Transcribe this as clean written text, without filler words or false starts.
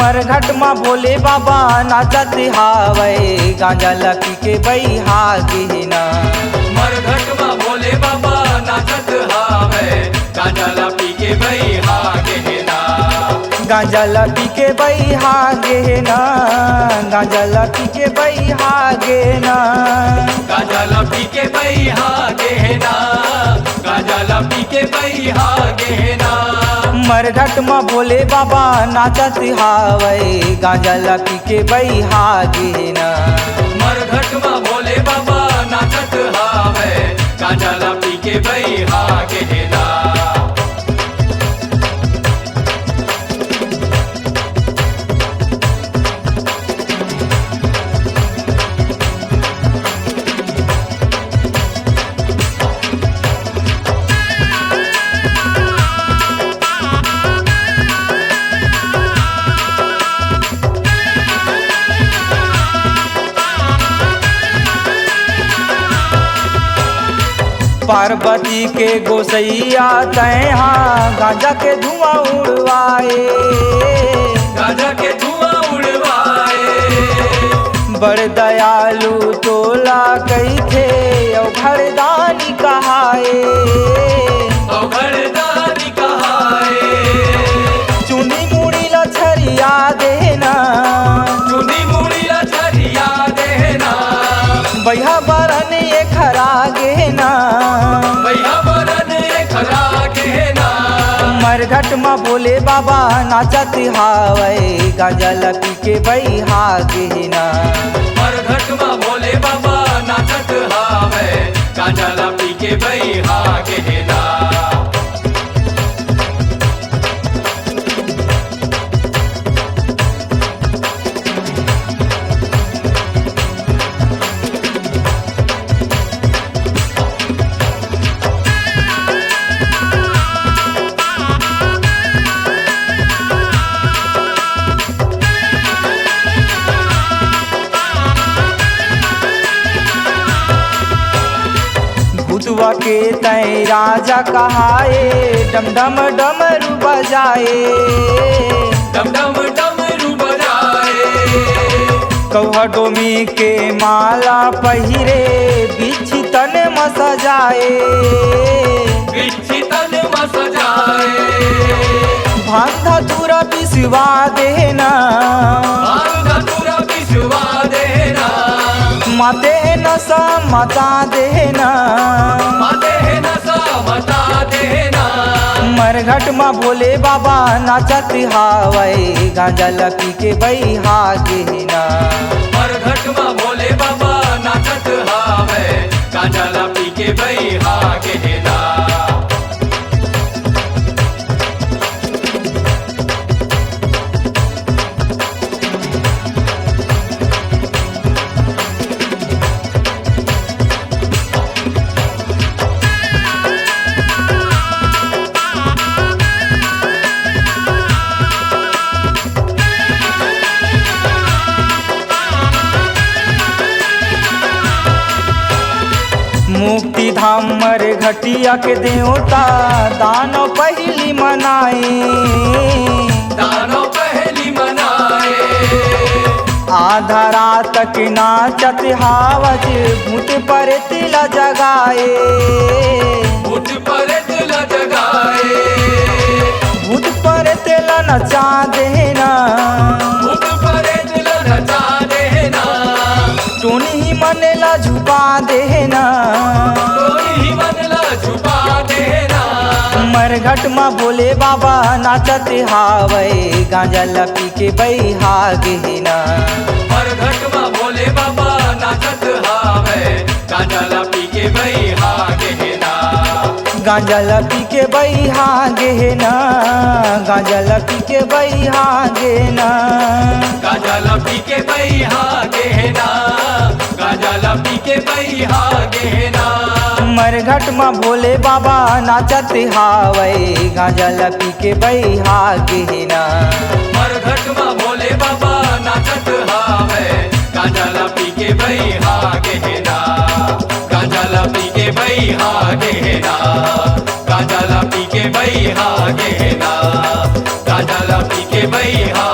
मरघट माँ भोले बाबा नाचत हावै गांजा लपी के बैहा गेना। मरघट माँ भोले बाबा नाचत हावै गांजा लपी के बैहा गेना। गांजा लपी के बैहा गेना, गांजा लपी के बैहा गेना। गांजा लपी के बैहा गेना, गांजा लपी के बैहा गेना। मरघट माँ भोले बाबा नाचत हावै गांजा लपी के बैहा गेना। मरघट माँ भोले बाबा नाचत हावै गांजा लपी के बैहा गेना। पार्वती के गोसैया तैहा गांजा के धुआं उड़वाए। गांजा के धुआं उड़वाए। बड़ दयालु तोला कई थे घरदानी कहाए। घरदानी कहाए। चुनी मुड़ी लछरिया देना, चुनी मुड़ी लछरिया देना। बैहा बरन ये खरा गेना। बैहा बरन ये खरा गेना। मरघट माँ भोले बाबा नाचत हावै गांजा लपी के बैहा गेना। मरघट माँ भोले बाबा नाचत हावै गांजा लपी के बैहा गेना। भूतवा के तय राजा कहाए डम डम डमरू बजाए। डम डम डमरू बजाए। कौहा डोमी के माला पहिरे बिच्छी तन म सजाए। बिच्छी तन म सजाए। भांग धतूरा पिसवा देना, भांग धतूरा पिसवा देना। माते नशा मता देना, माते नशा मता देना। मरघट माँ भोले बाबा नाचत हावै गांजा लपी के बैहा गेना। मरघट माँ भोले बाबा नाचत हावै गांजा लपी के बैहा गेना। मुक्ति धाम मरघटिया के देवता दानो पहली मनाए। दानो पहली मनाए। आधा रात तक नाचत हावज भूत पर तिला जगाए। भूत पर तिला जगाए। भूत पर तिला नचा देना, भूत पर तिला नचा देना। टोनी ही मनेला झुपा देना, टोनी ही मनला छुपा देना। मरघट माँ भोले बाबा नाचत हावै गांजा लपी के बैहा गेना। मरघट माँ भोले बाबा नाचत हावै गांजा लपी के बैहा गेना। गांजा लपी के बैहा गेना, गांजा लपी के बैहा गेना। गांजा लपी के बैहा गेना, गांजा लपी के बैहा गेना। मरघट माँ भोले बाबा नाचत हावै गांजा लपी के बैहा गेना। मरघट माँ भोले बाबा नाचत हावै गांजा लपी के बैहा गेना। गांजा लपी के बैहा गेना। गांजा लपी के बैहा गेना। गांजा लपी के बैहा